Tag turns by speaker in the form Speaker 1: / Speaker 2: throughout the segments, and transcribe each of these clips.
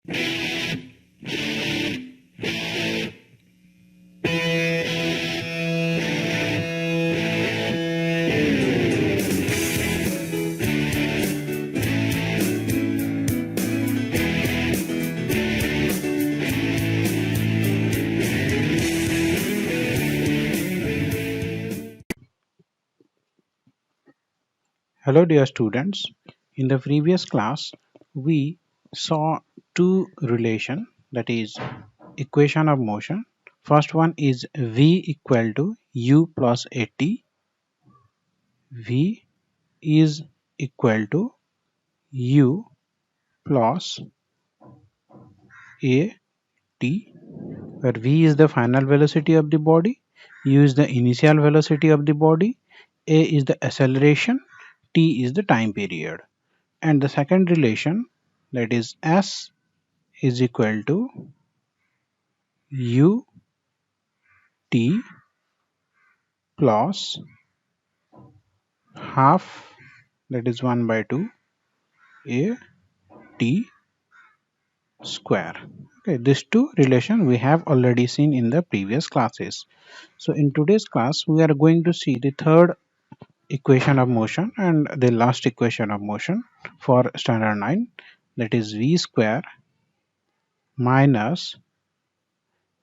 Speaker 1: Hello dear students, in the previous class we saw two relation, that is equation of motion. First one is V equal to U plus AT. V is equal to U plus AT, where V is the final velocity of the body, U is the initial velocity of the body, A is the acceleration, T is the time period. And the second relation, that is S is equal to U T plus half, that is 1 by 2 A T square. Okay, these two relation we have already seen in the previous classes. So in today's class we are going to see the third equation of motion and the last equation of motion for standard 9, that is V square minus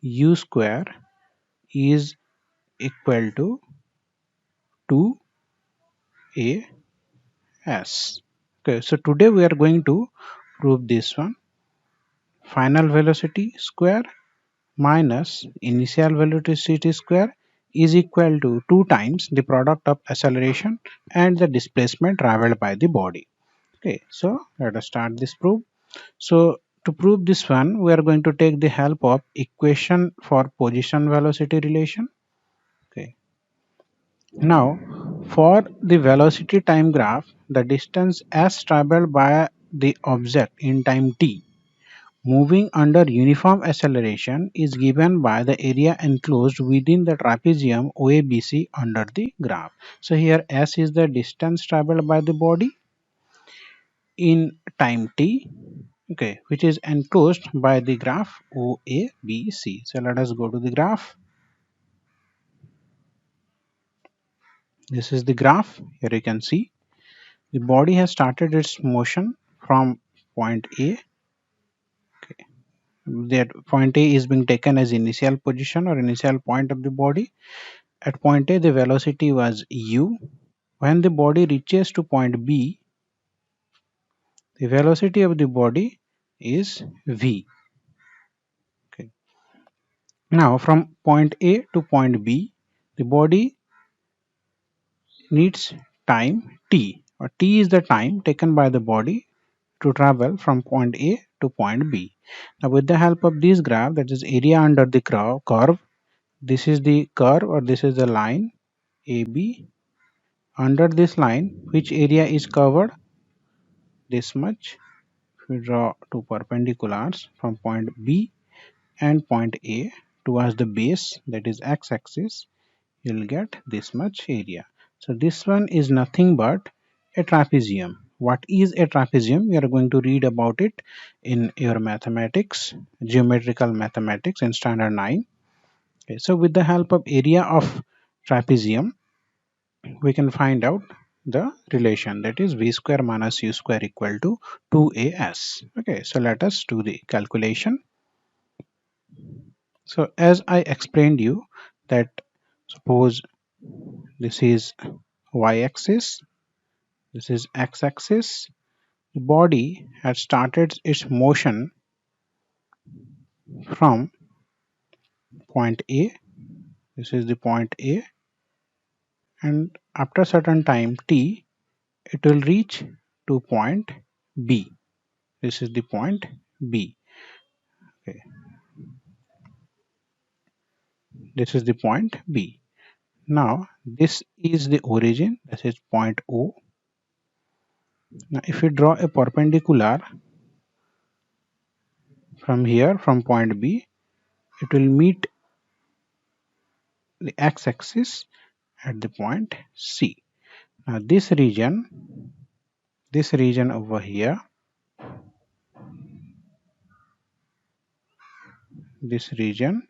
Speaker 1: U square is equal to 2as. Okay, so today we are going to prove this one. Final velocity square minus initial velocity square is equal to 2 times the product of acceleration and the displacement traveled by the body. Okay, so let us start this proof. So to prove this one, we are going to take the help of equation for position velocity relation. Okay. Now, for the velocity time graph, the distance as traveled by the object in time t moving under uniform acceleration is given by the area enclosed within the trapezium OABC under the graph. So here S is the distance traveled by the body in time t, okay, which is enclosed by the graph OABC. So let us go to the graph. This is the graph. Here you can see the body has started its motion from point A. Okay. That point A is being taken as initial position or initial point of the body. At point A, the velocity was u. When the body reaches to point B, the velocity of the body is v. Okay. Now, from point A to point B, the body needs time t, or t is the time taken by the body to travel from point A to point B. Now, with the help of this graph, that is area under the curve, this is the curve or this is the line AB. Under this line, which area is covered? This much. If we draw two perpendiculars from point B and point A towards the base, that is x-axis, you will get this much area. So this one is nothing but a trapezium. What is a trapezium? We are going to read about it in your mathematics, geometrical mathematics in standard 9. Okay, so with the help of area of trapezium, we can find out the relation, that is v square minus u square equal to 2as. Okay, so let us do the calculation. So as I explained you that suppose this is y-axis, this is x-axis, the body had started its motion from point A, this is the point A, and after certain time t, it will reach to point B. This is the point B. Okay. This is the point B. Now this is the origin, this is point O. Now if we draw a perpendicular from here, from point B, it will meet the x-axis at the point C. Now this region over here, this region,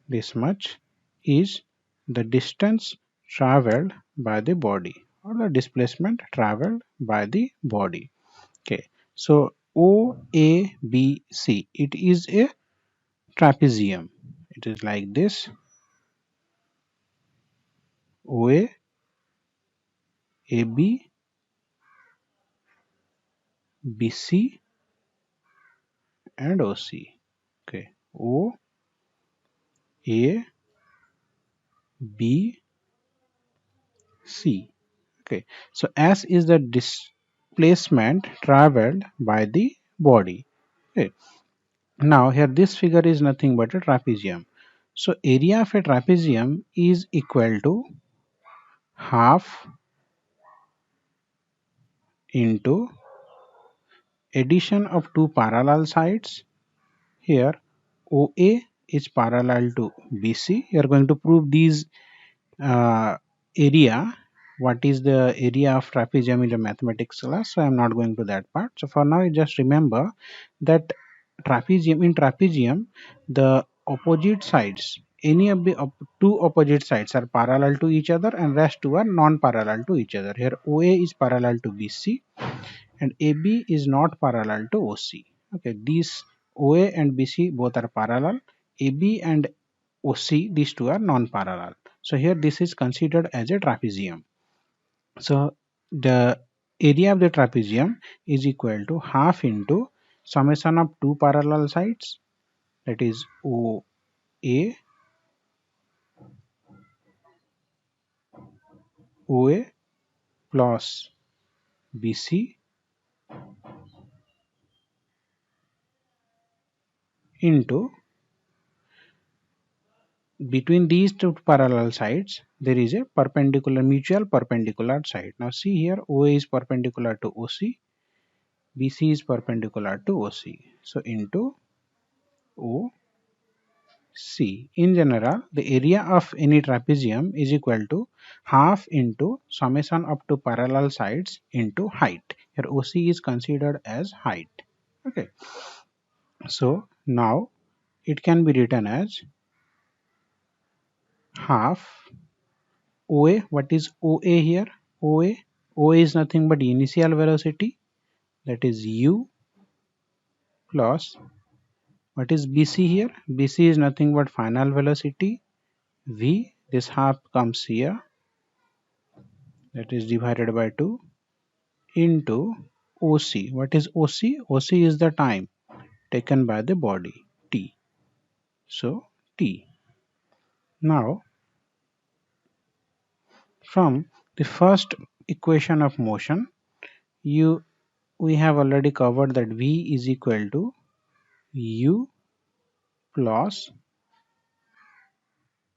Speaker 1: this much, is the distance traveled by the body or the displacement traveled by the body. Okay, so OABC, it is a trapezium. It is like this: OA, AB, BC, and OC. Okay, O, A, B, C. Okay, so S is the displacement traveled by the body. Okay, now here this figure is nothing but a trapezium. So area of a trapezium is equal to half into addition of two parallel sides. Here OA is parallel to BC. You are going to prove these area. What is the area of trapezium in the mathematics class? So I am not going to that part. So for now, you just remember that trapezium, the opposite sides, any of the two opposite sides are parallel to each other, and rest two are non-parallel to each other. Here OA is parallel to BC, and AB is not parallel to OC. Okay, these OA and BC both are parallel. AB and OC, these two are non-parallel. So here this is considered as a trapezium. So the area of the trapezium is equal to half into summation of two parallel sides, that is OA, OA plus BC into, between these two parallel sides there is a perpendicular, mutual perpendicular side. Now see here, OA is perpendicular to OC, BC is perpendicular to OC. So into OC. In general, the area of any trapezium is equal to half into summation of two parallel sides into height. Here OC is considered as height. Okay. So now it can be written as half OA. What is OA here? OA is nothing but initial velocity, that is U, plus what is BC here? BC is nothing but final velocity V. This half comes here, that is divided by 2, into OC. What is OC? OC is the time taken by the body, T. So T. Now from the first equation of motion, you we have already covered that V is equal to U plus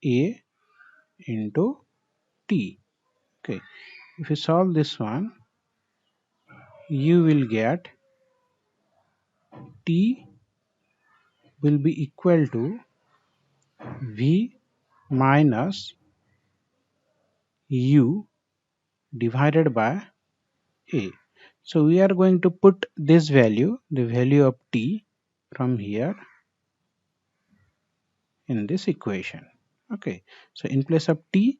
Speaker 1: A into T. Okay. If you solve this one, you will get T will be equal to V minus U divided by A. So we are going to put this value, the value of T, from here in this equation. Okay. So in place of T,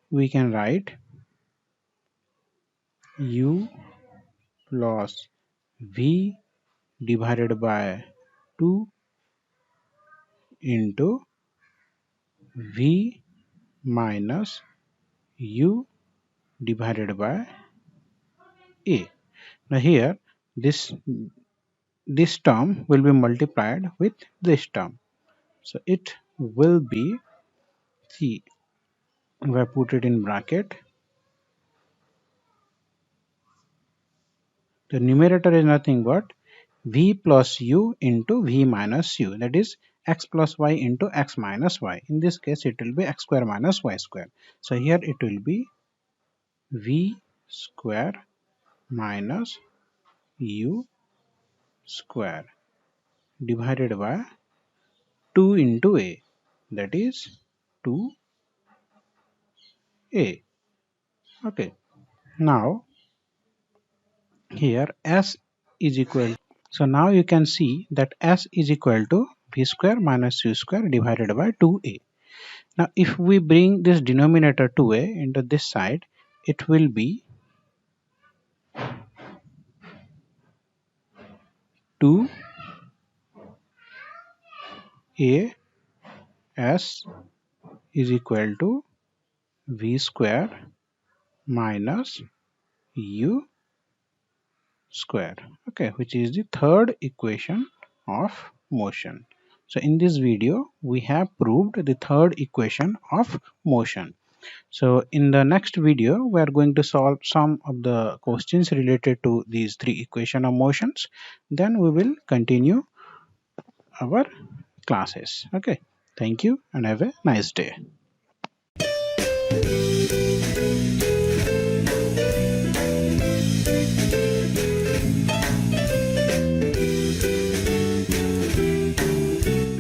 Speaker 1: we can write U plus V divided by 2 into V minus U divided by A. Now here this term will be multiplied with this term. So it will be, see, if I put it in bracket, the numerator is nothing but V plus U into V minus U, that is x plus y into x minus y. In this case it will be x square minus y square. So here it will be V square minus U square divided by 2 into A, that is 2A. Okay. Now here S is equal So now you can see that S is equal to V square minus U square divided by 2A. Now if we bring this denominator 2A into this side, it will be 2A S is equal to V square minus U square, okay, which is the third equation of motion. So in this video we have proved the third equation of motion. So in the next video we are going to solve some of the questions related to these three equation of motions. Then we will continue our classes. Okay, thank you and have a nice day.